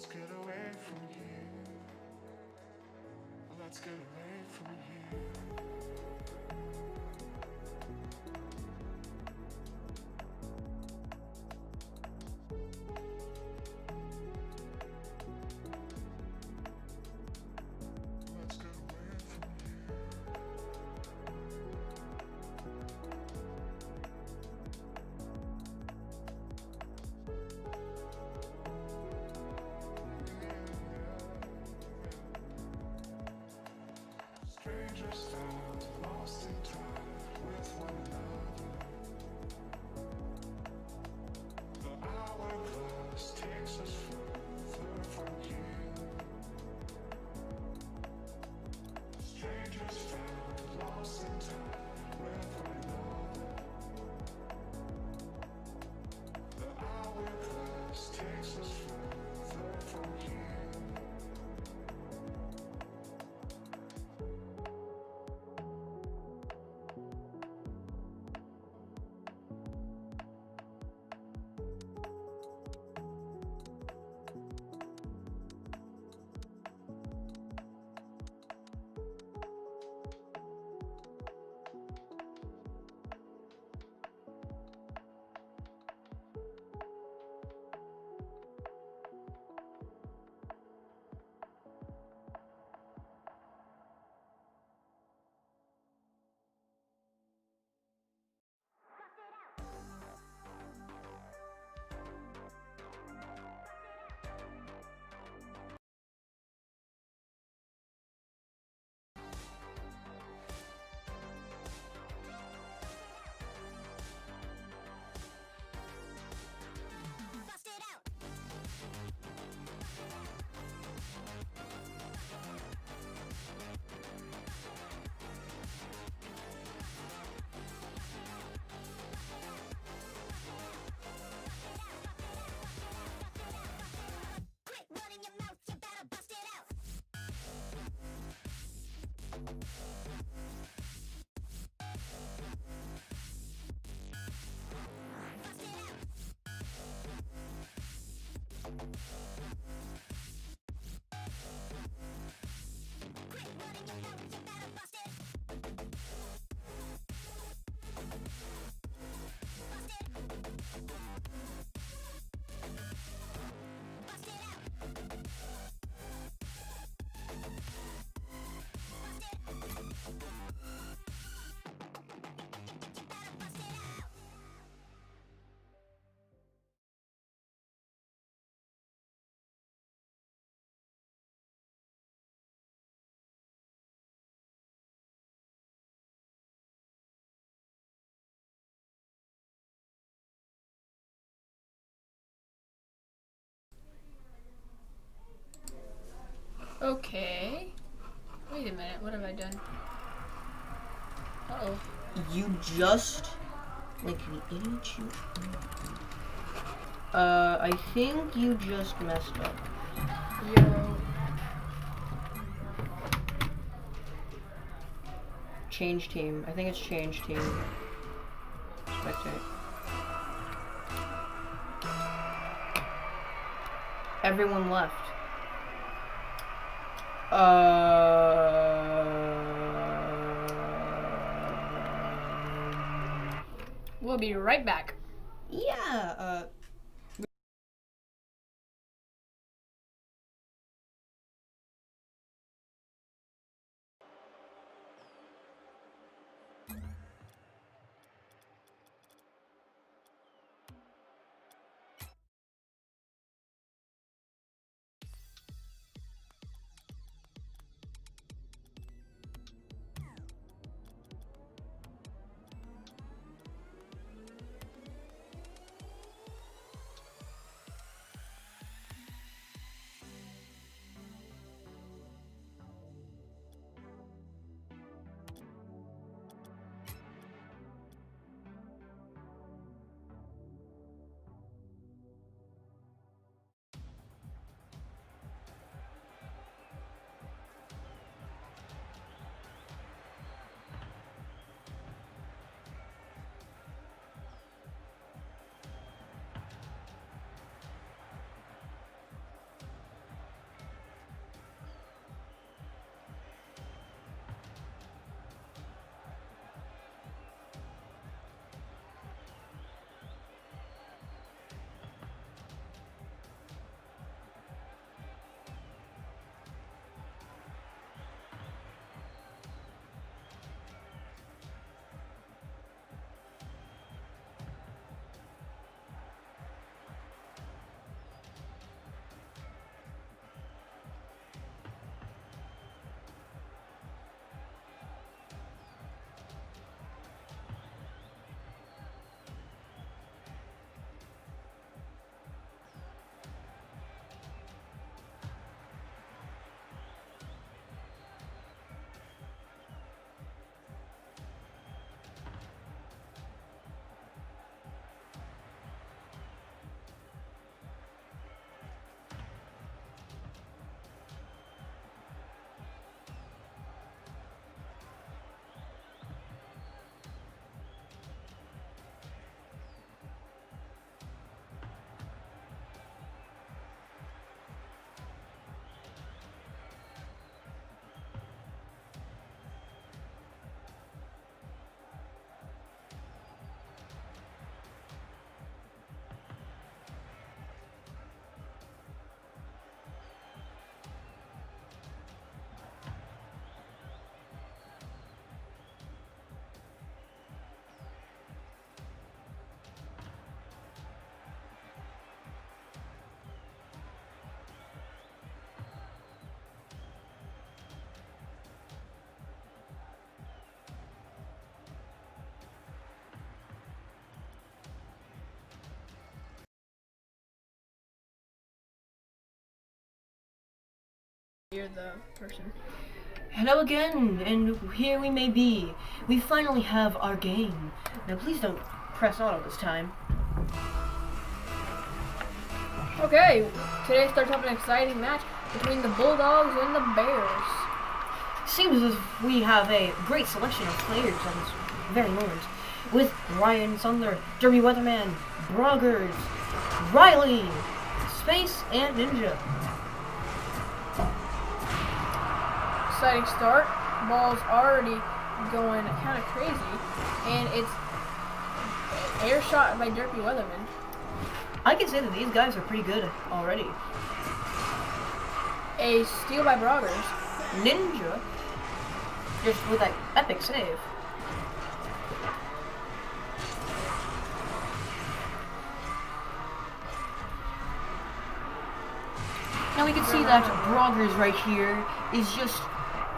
get away from here. Let's get away from here. Let's get away from strangers stand lost in time with one another. The hourglass takes us further from here. Strangers found lost in time with one another. The hourglass takes us further from here. Okay. Wait a minute, what have I done? Uh-oh. You just, like the idiot you. I think you just messed up. Yo. Change team. I think it's change team. Spectate. Everyone left. We'll be right back. Yeah, you're the person. Hello again, and here we may be. We finally have our game. Now please don't press auto this time. Okay, today starts off an exciting match between the Bulldogs and the Bears. Seems as if we have a great selection of players at this very moment. With Ryan Sundler, Derby Weatherman, Broggers, Riley, Space, and Ninja. Exciting start. Ball's already going kind of crazy, and it's air shot by Derby Weatherman. I can say that these guys are pretty good already. A steal by Broggers. Ninja, just with that epic save. Now we can see that Broggers right here is just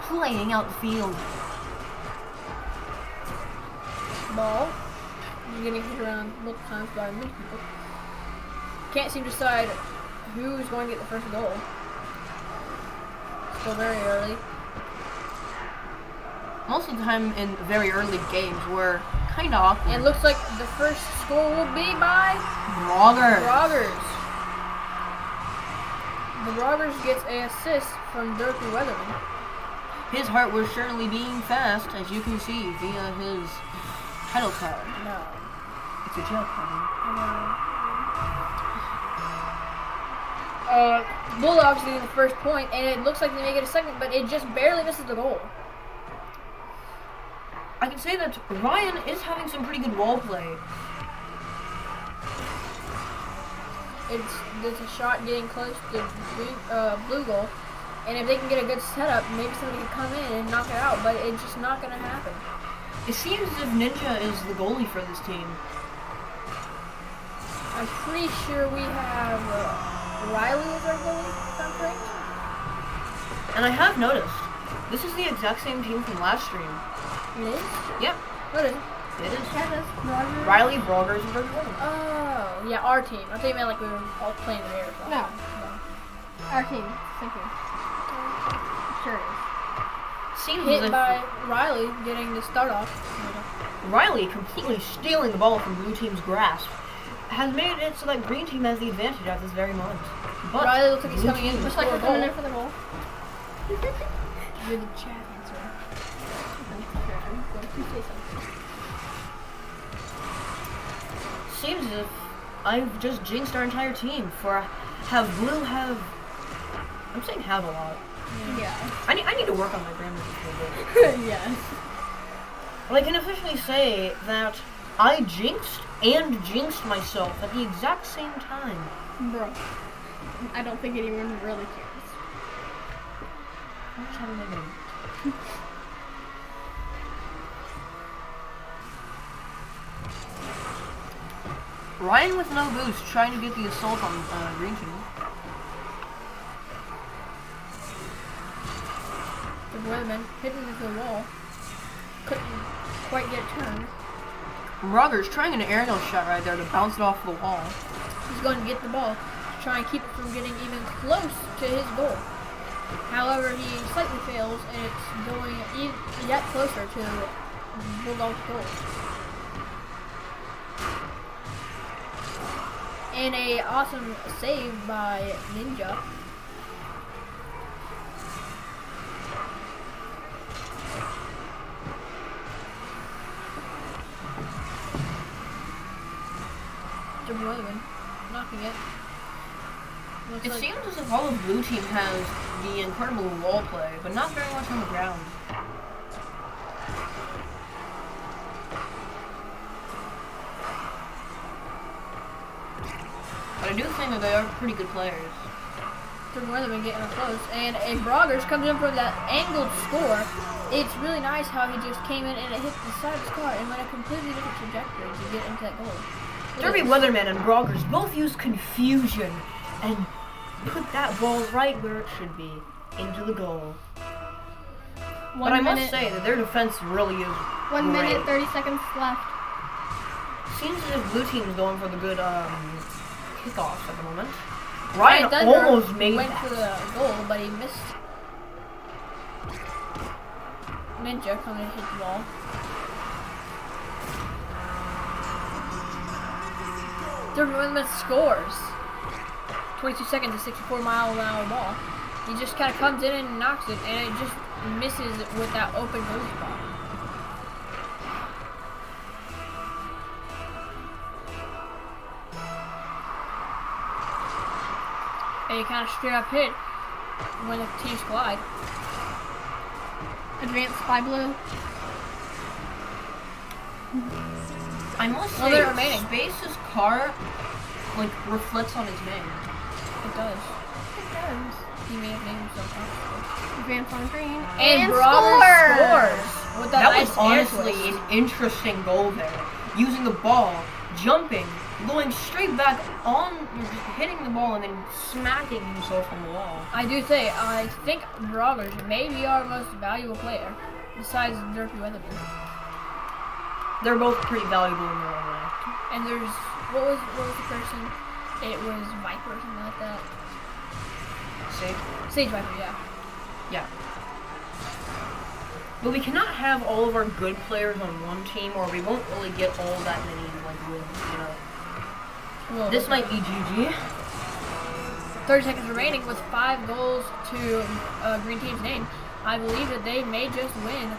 playing out the field. Ball. He's getting hit around multiple times by many people. Can't seem to decide who's going to get the first goal. Still very early. Most of the time in very early games, we're kind of awkward. And it looks like the first score will be by Broggers. Broggers. The Broggers gets an assist from Derby Weatherman. His heart was certainly beating fast, as you can see via his title card. No. It's a jail card. Bulldogs getting the first point, and it looks like they may get a second, but it just barely misses the goal. I can say that Ryan is having some pretty good wall play. There's a shot getting close to blue goal, and if they can get a good setup, maybe somebody can come in and knock it out, but it's just not going to happen. It seems as if Ninja is the goalie for this team. I'm pretty sure we have Riley as our goalie, if I'm correct. And I have noticed, this is the exact same team from last stream. It is? Yep, What is it? it is. Yeah, that's Roger. Riley, Broggers, and Derby Weatherman. Oh, yeah, our team. I thought you meant like we were all playing the Bears. No. Our team. Thank you. Sure is. Seems as Hit if by Riley getting the start off. Riley, completely stealing the ball from blue team's grasp, has made it so that green team has the advantage at this very moment. But Riley looks like he's blue coming in team- to Looks like score we're a coming goal. in for the goal. You're the chat answer. Seems as if I've just jinxed our entire team for have blue have. I'm saying have a lot. Yeah. I need to work on my grammar a little bit. Yes. But I can officially say that I jinxed myself at the exact same time. Bro. I don't think anyone really cares. I'm just having a moment. Ryan with no boost trying to get the assault on green team. The Weatherman hitting into the wall. Couldn't quite get it turned. Broggers trying an aerial shot right there to bounce it off the wall. He's going to get the ball to try and keep it from getting even close to his goal. However, he slightly fails, and it's going yet closer to Bulldog's goal. And a awesome save by Ninja. The Weatherman knocking it. Looks It like- seems as if all of blue team has the incredible wall play, but not very much on the ground. But I do think that they are pretty good players. The Weatherman getting up close, and a Broggers comes in for that angled score. It's really nice how he just came in and it hit the side of his car and went a completely different trajectory to get into that goal. Look Derby at this. Weatherman and Broggers both use confusion and put that ball right where it should be, into the goal. But I must say that their defense really is 1 minute, great. 30 seconds left. Seems as if blue team is going for the good kickoffs at the moment. Ryan Ryan Thunder almost made went that. for the goal, but he missed Ninja coming to hit the ball. Derby Weatherman scores. 22 seconds, a 64-mile-an-hour ball. He just kind of comes in and knocks it, and it just misses with that open goal spot. And he kind of straight up hit when the teams collide. Advanced by blue. I must Well, say, they're remaining. Space's car, like, reflects on his name. It does. It does. He may have named himself after. Advanced on green. And Brogger scores with that That nice was air honestly twist. an interesting goal there. Using the ball, jumping, going straight back on, hitting the ball, and then smacking himself on the wall. I do say, I think Broggers may be our most valuable player, besides Derpy Weatherman. They're both pretty valuable in their own way. And there's, what was the person? It was Viper or something like that. See? Sage Viper, yeah. Yeah. But we cannot have all of our good players on one team, or we won't really get all that many like wins, you know. Well, This might be GG. 30 seconds remaining with 5 goals to Green Team's name. I believe that they may just win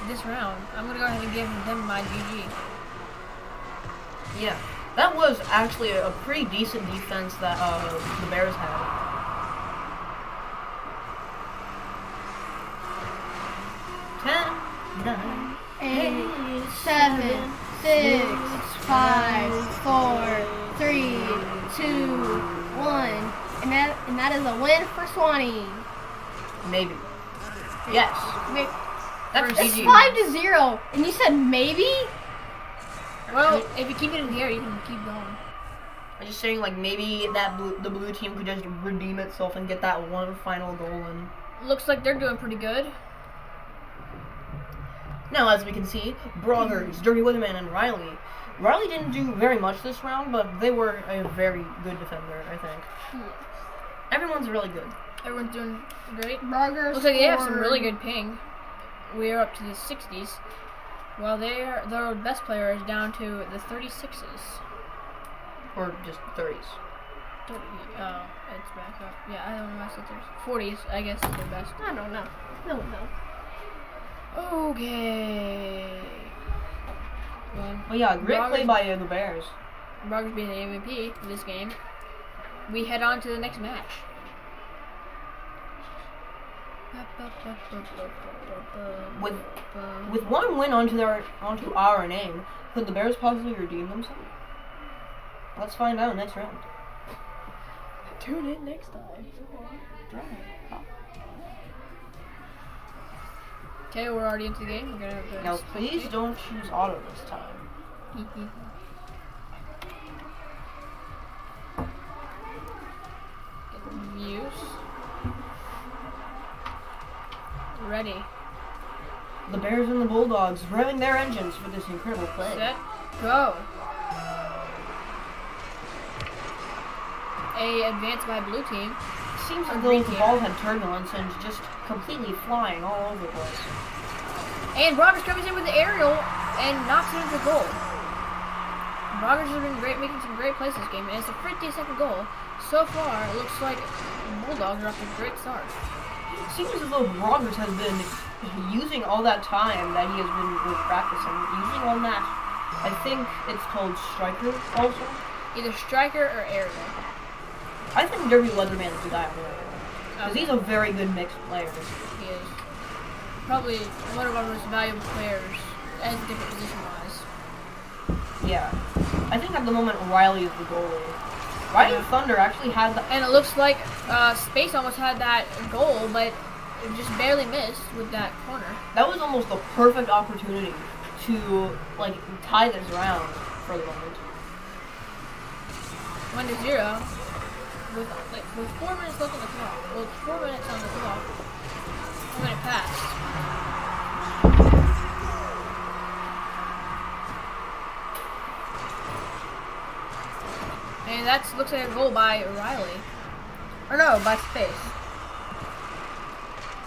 this round. I'm gonna go ahead and give them my GG. Yeah. That was actually a pretty decent defense that the Bears had. Nine. 8, 7, 6, 5, 4, 3, 2, 1. And that is a win for Swanee. Maybe. Yes. That's It's GG. 5-0. And you said maybe? Well, if you keep it in the air, you can keep going. I'm just saying, like, maybe the blue team could just redeem itself and get that one final goal in. Looks like they're doing pretty good. Now, as we can see, Broggers, Derby Weatherman, and Riley. Riley didn't do very much this round, but they were a very good defender, I think. Everyone's really good. Everyone's doing great. Burgers. Looks like they have some really good ping. We're up to the 60s. While their best player is down to the 36s. Or just 30s. Oh, it's back up. Yeah, I don't know why I said 30s. 40s, I guess, is their best. I don't know. No one knows. Okay. Well, Well, yeah, great play by the Bears. Broggers being the MVP for this game. We head on to the next match. With one win onto our name, could the Bears possibly redeem themselves? Let's find out next round. Tune in next time. Okay, we're already into the game. We're gonna go Now, to please spectate. don't choose auto this time. Views. Ready. The Bears and the Bulldogs revving their engines for this incredible play. Set. Go. A advance by blue team. Seems A as green though the team. ball had turbulence and just completely flying all over the place. And Broggers comes in with the aerial and knocks it into goal. Broggers has been great, making some great plays this game, and it's a 50-second goal. So far, it looks like Bulldogs are off to a great start. It seems as though Broggers has been using all that time that he has been practicing, using on that, I think it's called striker also. Either striker or aerial. I think Derby Weatherman is the guy on the right. Because he's a very good mixed player. He is. Probably one of our most valuable players as different position-wise. Yeah. I think at the moment Riley is the goalie. Riley Thunder actually had the... And it looks like Space almost had that goal, but it just barely missed with that corner. That was almost the perfect opportunity to, like, tie this round for the moment. 1-0. With 4 minutes left on the clock. Well, 4 minutes on the clock. 1 minute passed. And that looks like a goal by Riley. Or no, by Space.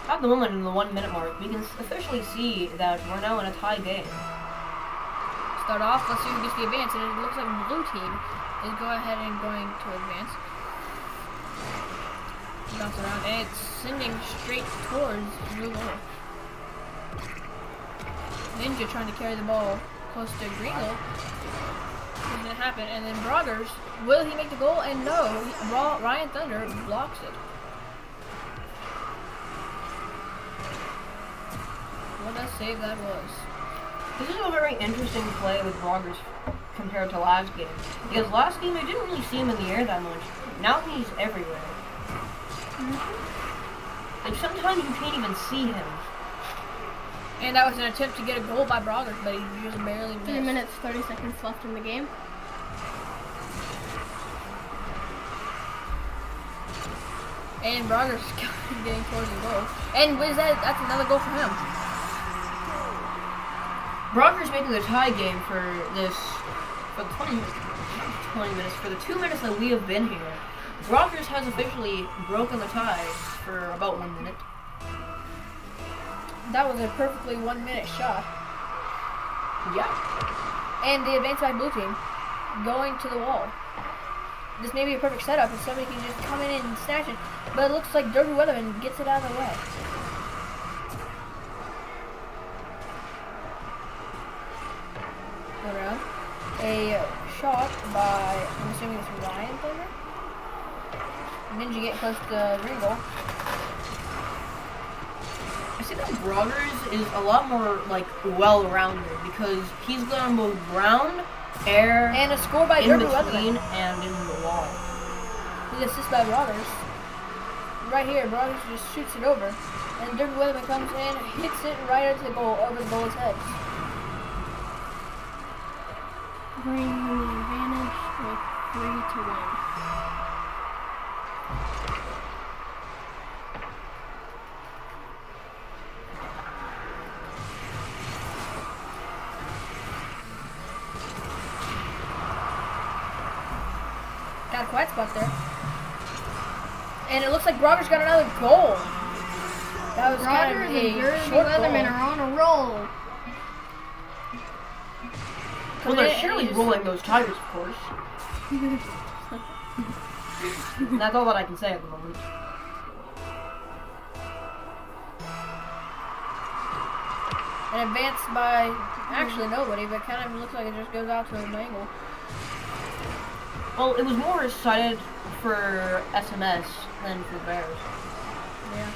At the moment, in the 1 minute mark, we can officially see that we're now in a tie game. Start off, let's see who gets the advance, and it looks like blue team is going ahead and going to advance. Bounce around, and it's sending straight towards blue goal. Ninja trying to carry the ball close to green goal. What's going to happen? And then Broggers, will he make the goal? And no, Ryan Thunder blocks it. What a save that was. This is a very interesting play with Broggers compared to last game. Because last game, I didn't really see him in the air that much. Now he's everywhere. Like, sometimes you can't even see him. And that was an attempt to get a goal by Broggers, but he just barely missed. 3 minutes, 30 seconds left in the game. And Broggers getting towards the goal. And what is that? That's another goal for him. Broggers making the tie game for this, for the 20 minutes, for the 2 minutes that we have been here. Broggers has officially broken the tie for about 1 minute. That was a perfectly 1 minute shot. Yeah. And the advance by blue team going to the wall. This may be a perfect setup if somebody can just come in and snatch it. But it looks like Derby Weatherman gets it out of the way. Around. A shot by, I'm assuming it's Ryan Thunder. Ninja getting close to the ring goal. I see that Broggers is a lot more, like, well-rounded because he's gone both ground, air, And a score by in Derby between, Weatherman. and in the wall. The assist by Broggers. Right here, Broggers just shoots it over. And Derby Weatherman comes in, hits it right into the goal, over the goal's head. Bringing the advantage with 3-1. Got a quiet spot there. And it looks like Broggers got another goal. That was kind of Broggers a and Derby short Weatherman goal. are on a roll. Well, they're Yeah, surely he's- rolling those tires, of course. That's all that I can say at the moment. An advance by actually nobody, but kind of looks like it just goes out to an angle. Well, it was more excited for SMS than for Bears. Yeah.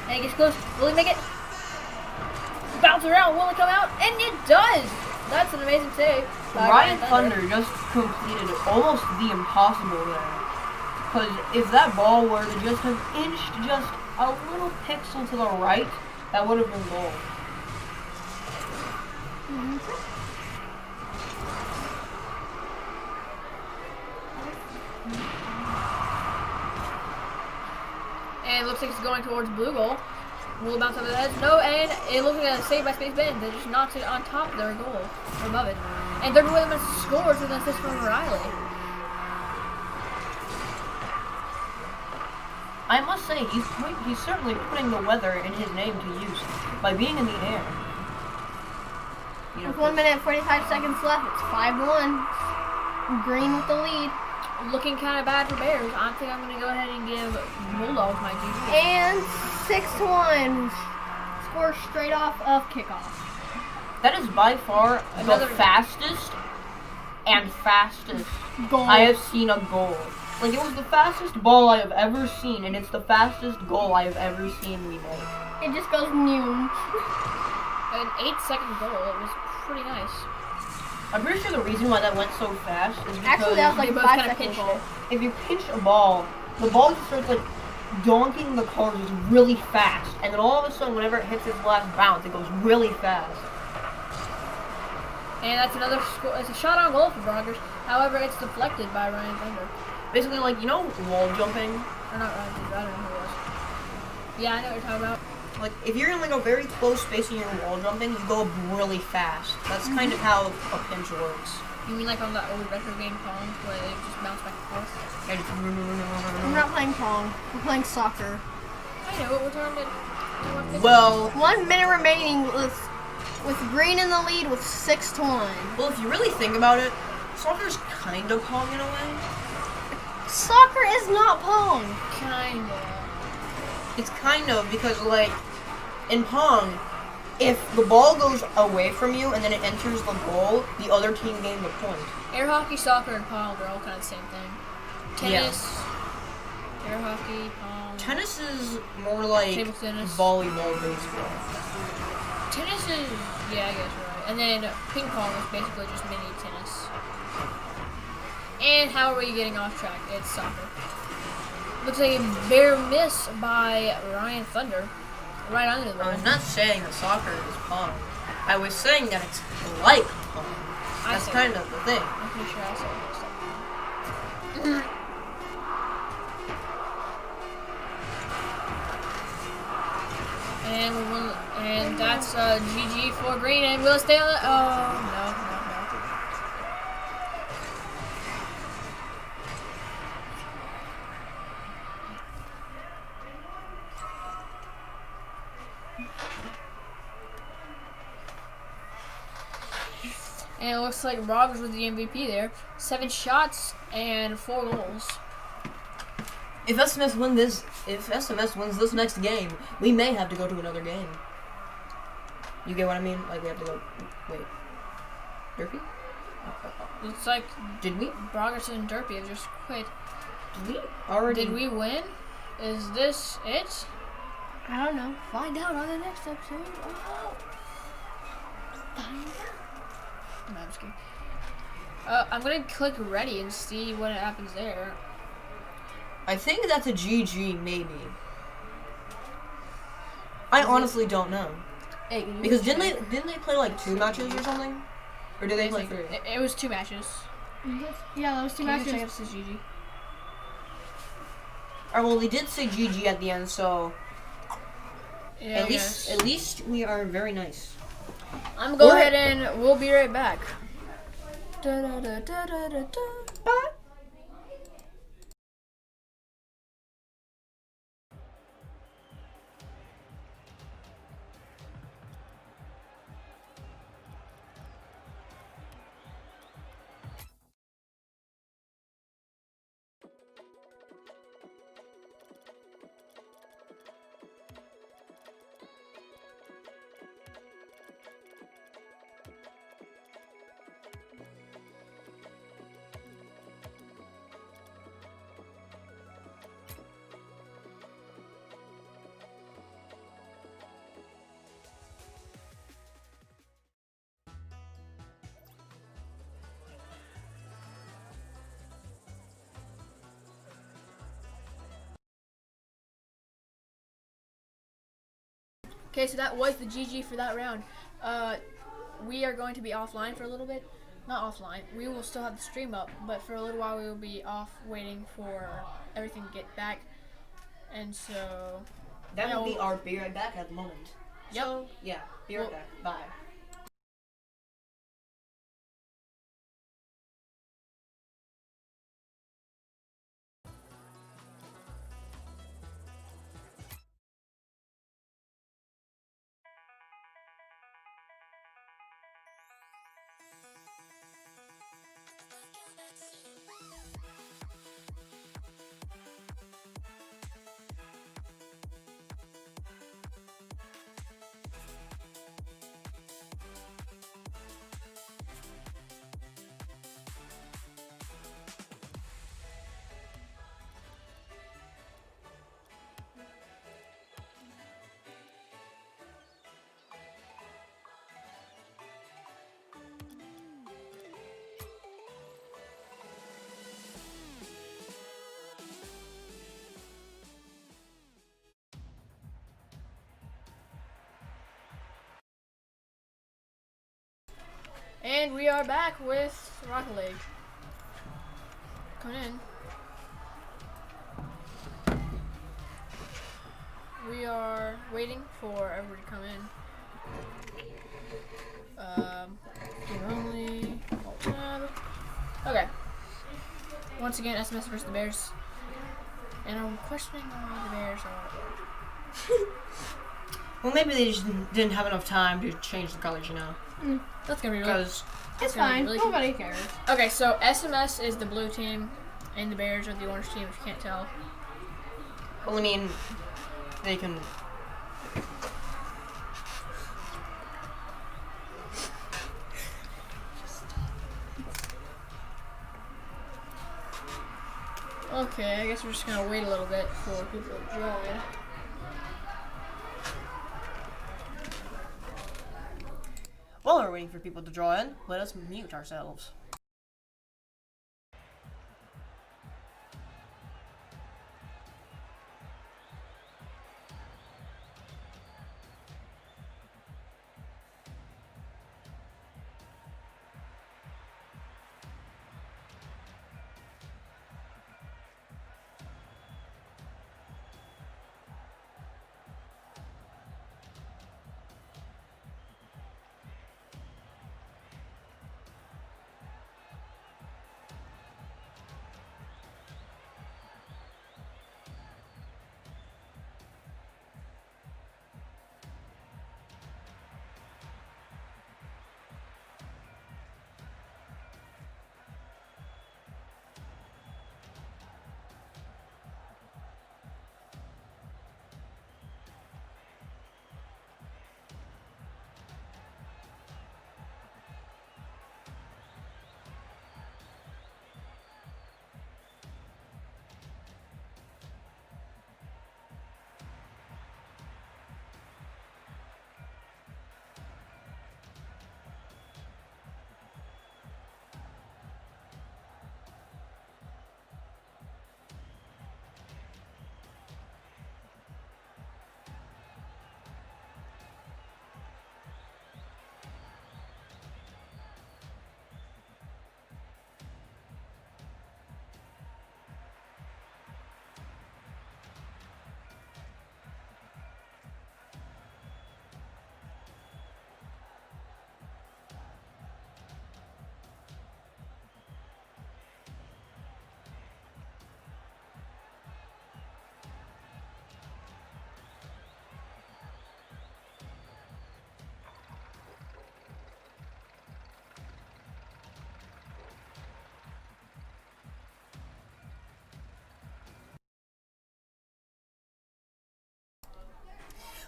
And it gets close. Will he make it? Bounce around. Will it come out? And it does! That's an amazing save. by Ryan Thunder just completed almost the impossible there. Because if that ball were to just have inched just a little pixel to the right, that would have been goal. And it looks like it's going towards blue goal. Will it bounce over the heads? No, and it looks like a save by Space Bend. They just knocks it on top of their goal, or above it. And Derby Weatherman scores with an assist from Riley. I must say, he's certainly putting the weather in his name to use by being in the air. You know, With 1 minute and 45 seconds left, it's 5-1. Green with the lead. Looking kind of bad for Bears. I think I'm going to go ahead and give Bulldogs my GG. And 6-1. Score straight off of kickoff. that is by far Another- the fastest Goal. I have seen a goal. Like, it was the fastest ball I have ever seen, and it's the fastest goal I have ever seen we make. It just goes noon. An 8-second goal. It was pretty nice. I'm pretty sure the reason why that went so fast is because Actually, that was like They a both 5 kinda second pinched goal. it. if you pinch a ball, the ball just starts like donking the cars just really fast, and then all of a sudden, whenever it hits its last bounce, it goes really fast. And that's another score. It's a shot on goal for Broggers. However, it's deflected by Ryan Thunder. Basically, like, you know, wall jumping. Or not Ryan Thunder. I don't know who it was. Yeah, I know what you're talking about. Like, if you're in like a very close space and you're wall jumping, you go up really fast. That's kind of how a pinch works. You mean like on the old retro game Pong, where they just bounce back and forth? Yeah, just We're not playing Pong. We're playing soccer. I know what we're talking about. Well, 1 minute remaining with green in the lead with 6 to 1. well, if you really think about it, soccer's kind of Pong in a way. Soccer is not Pong. Kinda. It's kind of because, like, in Pong, if the ball goes away from you and then it enters the goal, the other team gains a point. Air hockey, soccer, and pong are all kind of the same thing. Tennis, air hockey, pong. Tennis is more like Table tennis. volleyball, baseball. Tennis is, yeah, I guess you're right. And then ping pong is basically just mini tennis. And how are we getting off track? It's soccer. Looks like a bare miss by Ryan Thunder. Right under the I was line. not saying that soccer is Pong. I was saying that it's like Pong. I That's said kind it. of the thing. I'm pretty sure I said it. And we won, and that's GG for green, and will it stay on the, oh, no. And it looks like Roberts was the MVP there. 7 shots and 4 goals. If SMS wins this next game, we may have to go to another game. You get what I mean? Like we have to go. Wait, Derpy? Looks like Did we? Roberts and Derpy have just quit. Did we already? Did we win? Is this it? I don't know. Find out on the next episode. Oh. Find out. No, I'm just kidding. I'm gonna click ready and see what happens there. I think that's a GG, maybe. I honestly don't know. Hey, Because didn't they play like 2 matches or something? Or did they play 3? It was 2 matches. Yeah, those 2 Can you check matches. if this is GG? Alright, well they did say GG at the end, so Yeah, at least we are very nice. I'm gonna go We're- ahead and we'll be right back. Da, da, da, da, da, da, da. Okay, so that was the GG for that round. We are going to be offline for a little bit. Not offline. We will still have the stream up, but for a little while we will be off waiting for everything to get back. And so, That Yeah, will be well- our be right back at the moment. Yep. So, yeah, be right Well- back. Bye. and we are back with Rocket League. Come in. We are waiting for everybody to come in. Game only. Alt tab. Okay. Once again, SMS versus the Bears. And I'm questioning why the Bears are Well, maybe they just didn't have enough time to change the colors, you know. That's gonna be really. Because It's gonna be fine. really Nobody cares. Okay, so SMS is the blue team, and the Bears are the orange team. If you can't tell. well, I mean, they can. Okay, I guess we're just gonna wait a little bit for people to join. While we're waiting for people to draw in, let us mute ourselves.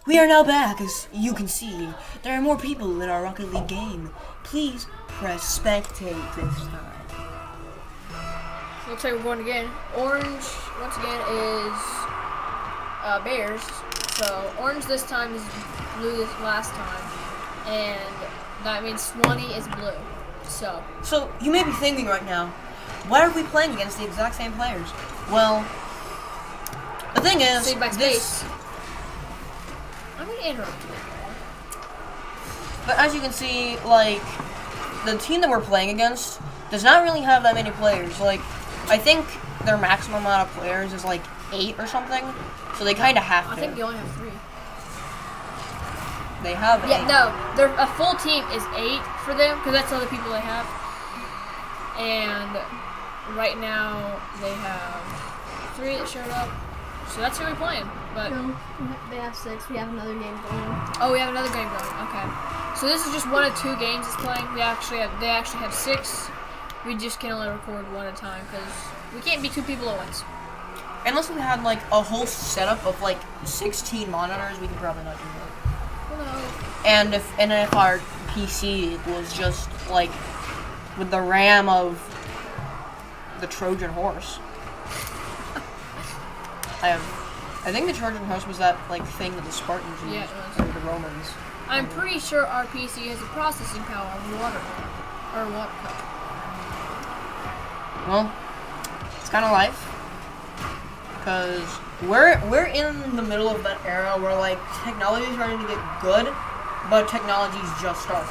We are now back. As you can see, there are more people in our Rocket League game. Please press spectate this time. Looks like we're going again. Orange, once again, is Bears. So orange this time is blue this last time. And that means Swanee is blue. So You may be thinking right now, why are we playing against the exact same players? Well, the thing is, saved by space. I'm gonna interrupt you. But as you can see, like, the team that we're playing against does not really have that many players. Like, I think their maximum amount of players is like 8 or something. So they kind of have to. I think you only have 3. They have 8. Yeah, no, a full team is 8 for them because that's all the people they have. And right now they have 3 that showed up, so that's who we're playing. But No, they have 6. We have another game going. oh, we have another game going. Okay, so this is just 1 of 2 games it's playing. They actually have 6. We just can only record 1 at a time because we can't be 2 people at once. Unless we had like a whole setup of like 16 monitors, we could probably not do that. Hello. And if our PC was just like with the RAM of the Trojan horse. I think the Trojan horse was that like thing that the Spartans used. Yeah, it was. Or the Romans. I'm pretty sure our PC has a processing power of water or water power. Well, it's kind of life. Because we're in the middle of that era where like technology is starting to get good, but technology's just starting.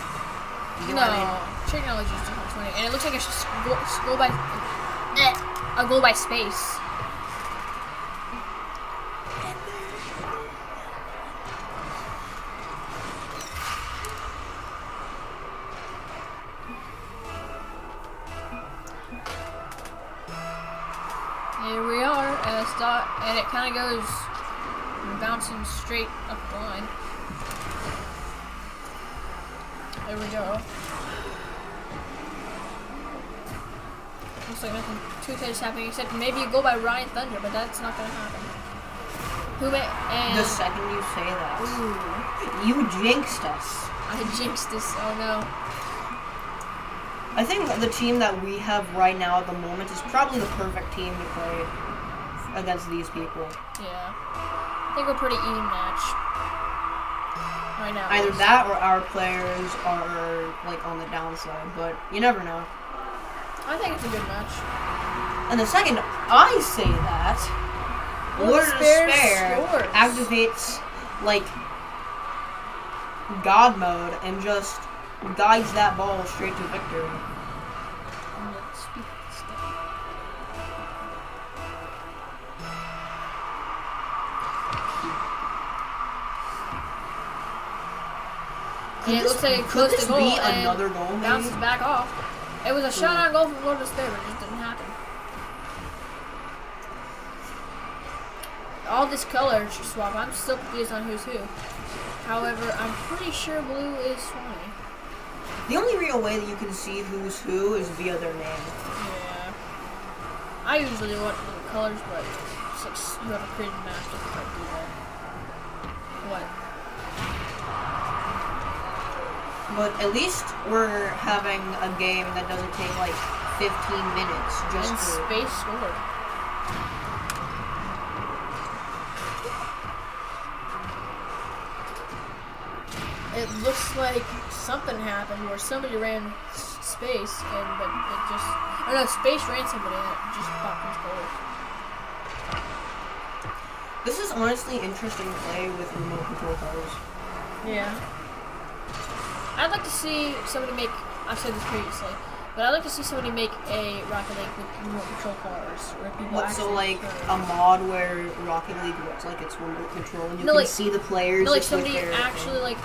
You get what I mean? Technology is different, 20, and it looks like a goal by space. Here we are, and it kind of goes bouncing straight up the line. There we go. Looks like nothing too good is happening except maybe you go by Ryan Thunder, but that's not gonna happen. And The second you say that, ooh, you jinxed us. I jinxed this. Oh no. I think the team that we have right now at the moment is probably the perfect team to play against these people. Yeah. I think we're pretty even match right now. Either that or our players are like on the downside, but you never know. I think it's a good match. And the second I say that, Lord of Despair scores. activates like God mode and just guides that ball straight to victory. Let's speak this stuff. Could Yeah, it this- looks like it could closed this the goal be and another goal, maybe? bounces back off. It was a shot on goal from Lord of Despair, but it just didn't happen. All this color swap, I'm still confused on who's who. However, I'm pretty sure blue is Swanee. The only real way that you can see who's who is via their name. Yeah. I usually want the colors, but since you have a created match, I think I'd do that. What? But at least we're having a game that doesn't take like 15 minutes just And to... Space scored. It looks like something happened where somebody ran Space, but it just... Oh no, Space ran somebody and it just popped his goal. This is honestly interesting to play with remote control cars. Yeah. I'd like to see somebody make... I've said this previously, but I'd like to see somebody make a Rocket League with remote control cars where people What, so actually like turn. a mod where Rocket League looks like it's remote control and you No, can like- see the players No, like with somebody their actually like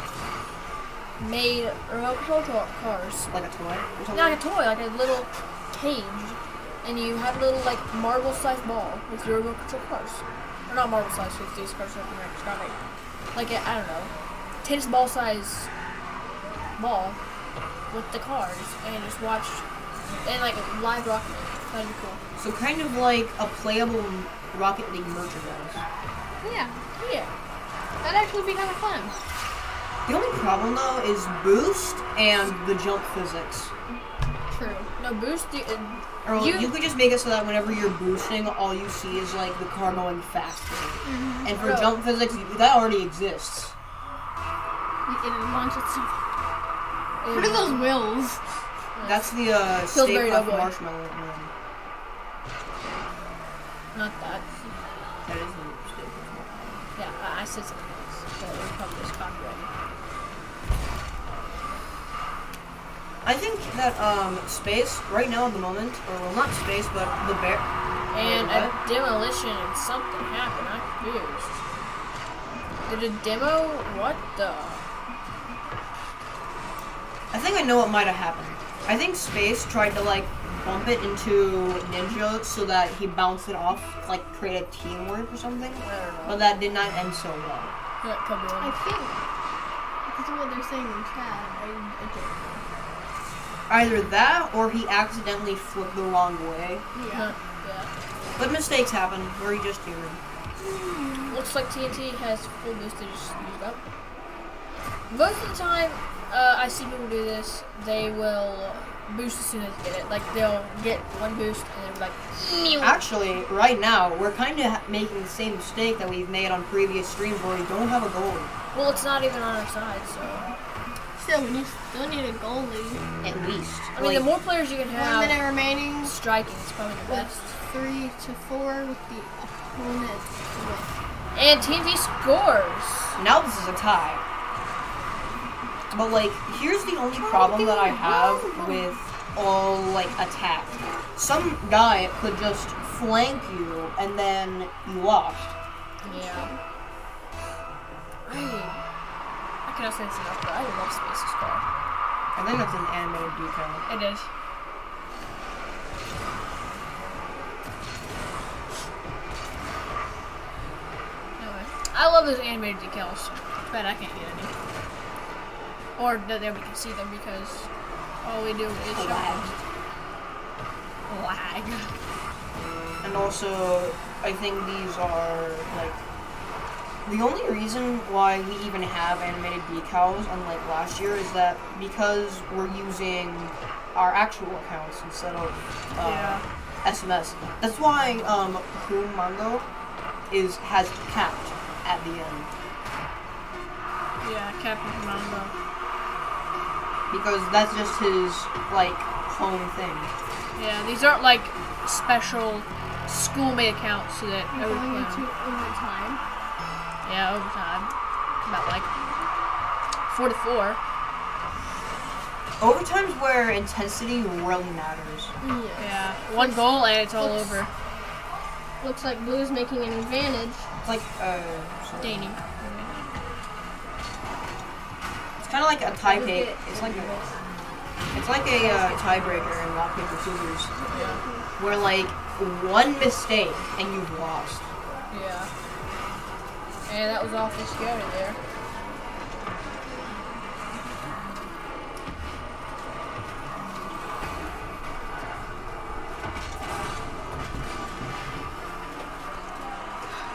made remote control cars. like a toy or something? Not like a toy, like a little cage, and you have a little like marble-sized ball with your remote control cars. Or not marble-sized, because these cars are microscopic. Like a, I don't know, tennis ball-size ball with the cars, and just watch and like live Rocket League. That'd be cool. So kind of like a playable Rocket League merchandise. Yeah, Yeah. that'd actually be kind of fun. The only problem though is boost and the jump physics. True. No boost. Or You- you could just make it so that whenever you're boosting, all you see is like the car going faster. And for Bro. jump physics, that already exists. It launches itself. What are those wheels? That's the Stay Pillsbury Puft Doughboy. Marshmallow one. Not that. That is the Stay Puft Marshmallow. Yeah, I said something else. But it was probably just copyrighted. I think that Space right now at the moment, or well not Space, but the bear. And Wait, a what? demolition and something happened. I'm confused. Did a demo? What the? I think I know what might have happened. I think Space tried to like bump it into Ninja so that he bounced it off, like create a teamwork or something. I don't know. But that did not end so well. That could be I one. think because of what they're saying in chat. I don't know. Either that or he accidentally flipped the wrong way. Huh, yeah. But mistakes happen. We're just human. Looks like TNT has full boostage used up. Most of the time, I see people do this. They will boost as soon as they get it. Like they'll get one boost and they're like, "Meow." Actually, right now, we're kind of making the same mistake that we've made on previous streams where we don't have a goal. Well, it's not even on our side, so. Still, we still need a goalie. At least. I mean, the more players you can 1 minute have remaining. striking is probably the With best. 3 to 4 with the opponent with. And TNT scores. Now this is a tie. But like, here's the only problem that I have with all like attack. Some guy could just flank you and then you lost. Yeah. I cannot say this enough, but I love Space's car. I think that's an animated detail. It is. Anyway, I love those animated decals, but I can't get any. Or that we can see them because all we do is show them. Lag. And also, I think these are, like, the only reason why we even have animated decals, unlike last year, is that because we're using our actual accounts instead of SMS. That's why Kun Mango has capped at the end. Yeah, Captain Commando. Because that's just his, like, home thing. Yeah, these aren't like special school-made accounts so that Going everyone. into overtime. Yeah, overtime. About like 4 to 4. Overtime's where intensity really matters. Yeah, one goal and it's all over. Looks like Blue's making an advantage. It's like, Danny. it's kind of like a tie break. It's like a tiebreaker in rock paper scissors, where like one mistake and you've lost. Yeah. And that was awfully scary there.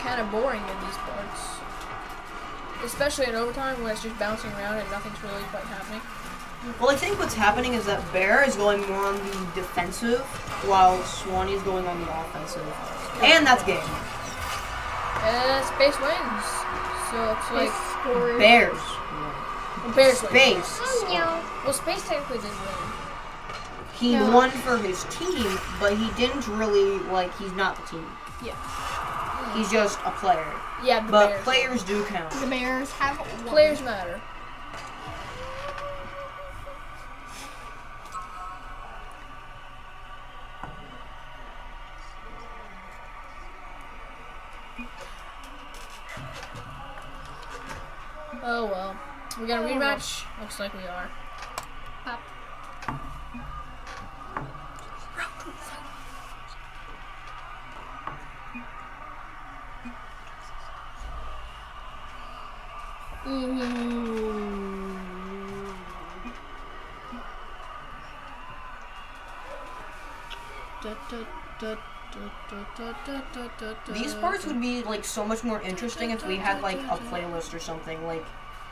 Kind of boring in these parts. Especially in overtime when it's just bouncing around and nothing's really quite happening. Well, I think what's happening is that Bear is going more on the defensive, while Swanee is going on the offensive, and that's game. And Space wins. So it's like Scores. Bears. Bears win. Space. Well, Space technically did win. He No. won for his team, but he didn't really, like, he's not the team. Yeah. He's just a player. Yeah, the But Bears. players do count. The Bears have won. Players matter. Oh well. We got a rematch? Looks like we are. Up. These parts would be, like, so much more interesting if we had, like, a playlist or something. Like,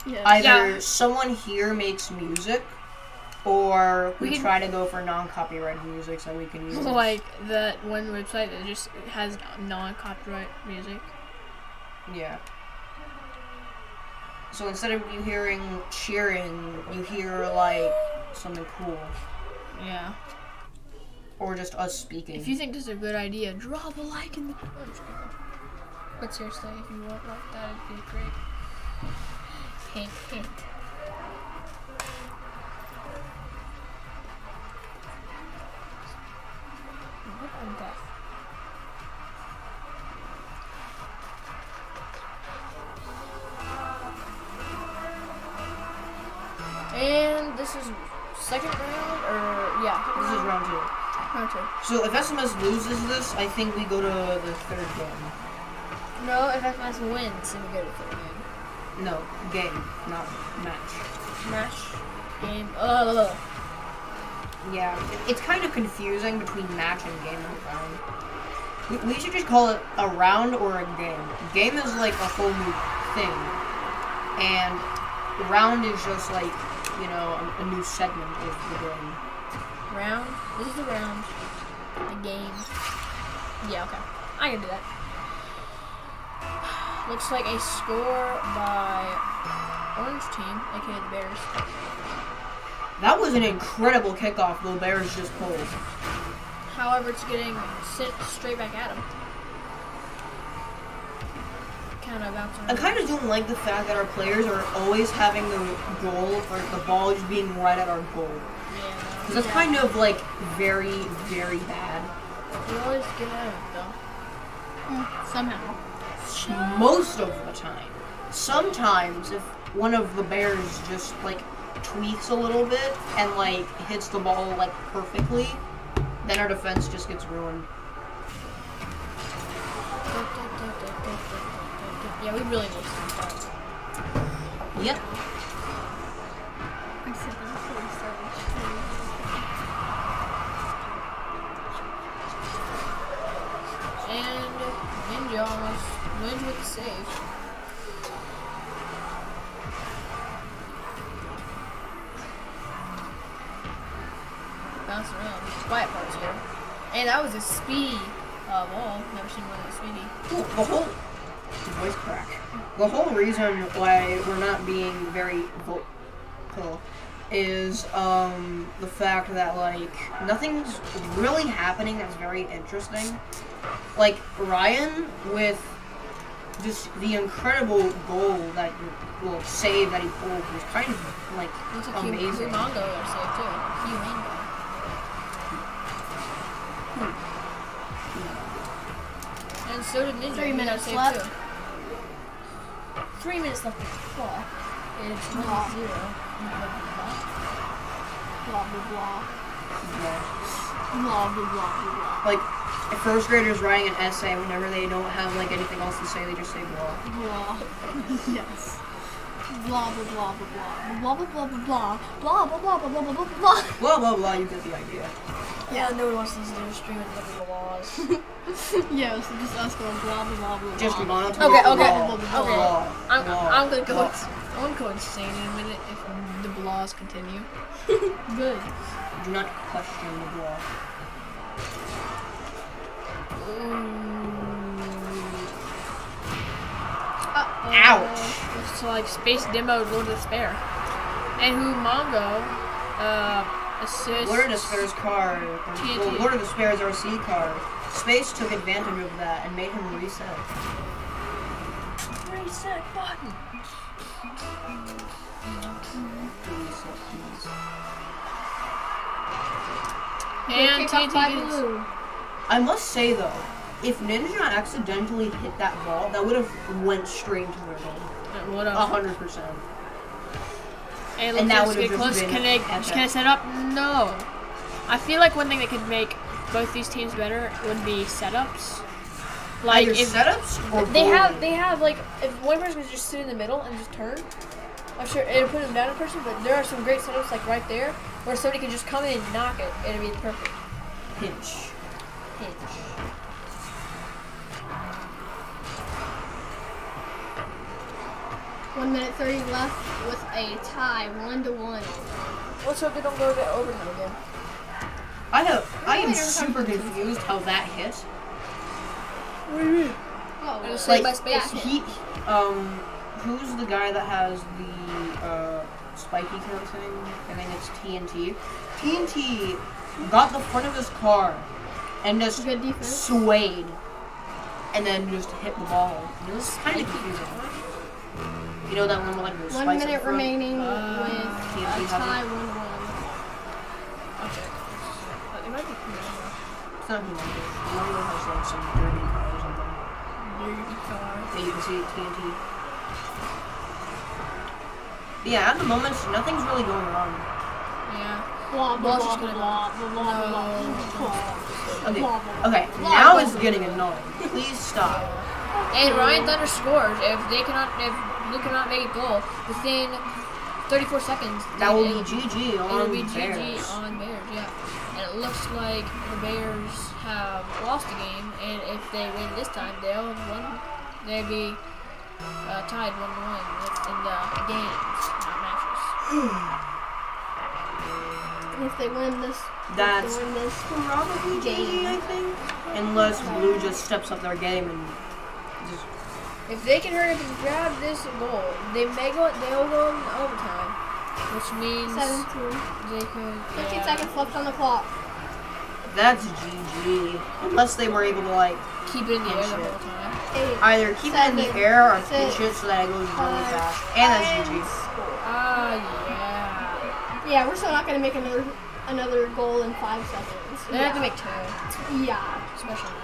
Yeah. either Yeah. someone here makes music, or we We could- try to go for non-copyrighted music so we can use Like that one website that just has non-copyright music. Yeah. So instead of you hearing cheering, you hear, like, something cool. Yeah. Or just us speaking. If you think this is a good idea, drop a like in the. Oh, just kidding. But seriously, if you want like that, it'd be great. Hint, hint. What on that? And this is second round, or yeah, This is round 2. round 2. So if SMS loses this, I think we go to the third game. No, if FMS wins, then we go to third game. No, game, not match. Match, game. Yeah, it's kind of confusing between match and game and round. We should just call it a round or a game. Game is like a whole new thing. And round is just like, you know, a new segment of the game. Round. This is the round. The game. Yeah, okay. I can do that. Looks like a score by Orange Team, aka the Bears. That was an incredible kickoff the Bears just pulled. However, it's getting sent straight back at him. Kind of bouncing I around. kind of don't like the fact that our players are always having the goal, or the ball just being right at our goal. Yeah. Because that's kind of like very, very bad. We always get out of it though. Somehow. Most of the time. Sometimes if one of the Bears just like tweaks a little bit and like hits the ball like perfectly, then our defense just gets ruined. Yeah, we really need some cards. Yep. I said that before we started. And Ninja almost wins with the save. Bouncing around. Quiet parts here. And that was a speedy ball. Never seen one that speedy. Cool. The whole voice crack. The whole reason why we're not being very vocal is the fact that like nothing's really happening that's very interesting. Like Ryan with just the incredible goal that save that he pulled was kind of like Looks like amazing. Humongo got saved too. Humongo. And so did Ninja. 3 He got minutes saved left. too. 3 minutes left on the clock. It's 1-0. Blah. Blah blah blah. Blah blah blah blah. Like if first graders writing an essay, whenever they don't have like anything else to say, they just say blah. Blah. Yes. Blah blah blah blah blah. Blah blah blah blah blah. Blah blah blah blah blah blah blah. Blah blah blah. You get the idea. Yeah, no one wants to listen to a stream with the laws. Yeah, so just us going blah blah blah blah. Just blah. monotone. Okay, blah, okay, blah, okay. blah, I'm blah, gonna go. blah. I'm gonna go insane in a minute if the laws continue. Good. Do not question the blah. Ouch. It's like Space Demo Lord of Despair. And Humongo assists. Lord of Despair's card, well, Lord of Despair's RC card. Space took advantage of that and made him reset. Reset button. Reset, please. And Kick off by TNT gets. blue. I must say though, if Ninja accidentally hit that ball, that would have went straight into their goal. What else? 100%. And And that let's would've get just close. been Can they epic. set up? No. I feel like one thing that could make both these teams better would be setups. Like Either if setups or they goalie. have like if one person could just sit in the middle and just turn. I'm sure it'll put them down in person, but there are some great setups like right there where somebody can just come in and knock it. It'll be perfect. pinch. Pitch. 1 minute 30 left with a tie, 1-1. Let's hope they don't go to overtime again. I am Later, super sometimes. confused how that hit. What do you mean? Oh, Just well, say by Like space. he, who's the guy that has the spiky kind of thing? I think it's TNT. TNT got the front of his car and just Good defense. swayed, and then just hit the ball. It was kind of confusing. You know that one with like the 1 spikes up minute front? remaining with TNT a has tie, it. 1-1. I'll check. It might be Humongo. It's not humongous. Humongous has like some dirty car or something. Dirty car. Yeah, you can see TNT. Yeah, at the moment, nothing's really going wrong. Yeah. Blah, blah, Ball's blah, just blah, gonna- blah, blah, blah, blah. Okay, Blah, blah, okay, blah, now blah, it's blah. getting annoying. Please stop. And Ryan Thunder scores. If Blue cannot make a goal within 34 seconds, That then will be it'll- GG It'll on be GG Bears. on Bears, yeah. And it looks like the Bears have lost the game, and if they win this time, they'll have won. They'll be tied 1-1 in the games, not matches. If they win this, That's if they win this, probably GG, I think. Unless Blue just steps up their game and just... If they can hurry up and grab this goal, they'll go in overtime, which means 17. they could 15 seconds left on the clock. That's GG. Unless they were able to, like, keep it in the air the Pinch it. whole time. 8. either keep it in the 7, air or 6, pinch it so that it goes really 5, fast. And that's GG. score. Ah, yeah. Yeah, we're still not gonna make another goal in 5 seconds. They have to make 2, Yeah. especially now.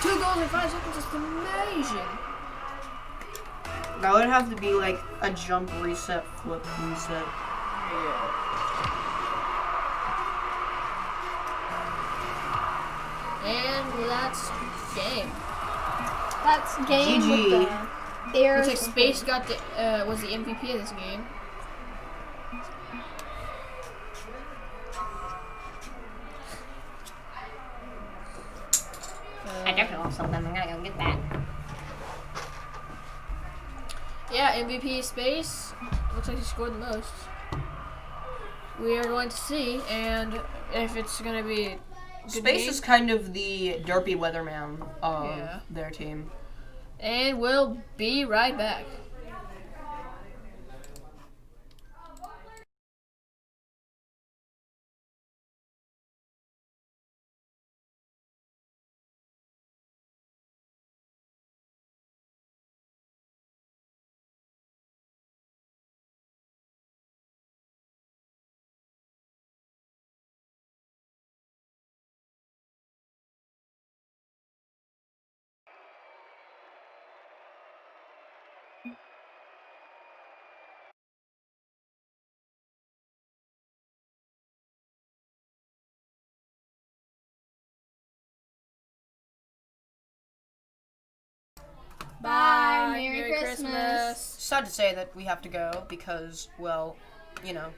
2 goals in 5 seconds is amazing. That would have to be like a jump reset, flip reset. And that's game. That's game with GG. the airs. Looks like Space got the was the MVP of this game. I definitely want something. I'm gonna go get that. Yeah, MVP Space. Looks like he scored the most. We are going to see, and if it's going to be a good Space game, is kind of the derpy weatherman of Yeah. their team. and we'll be right back. Bye. Merry Christmas. Sad to say that we have to go because, well, you know,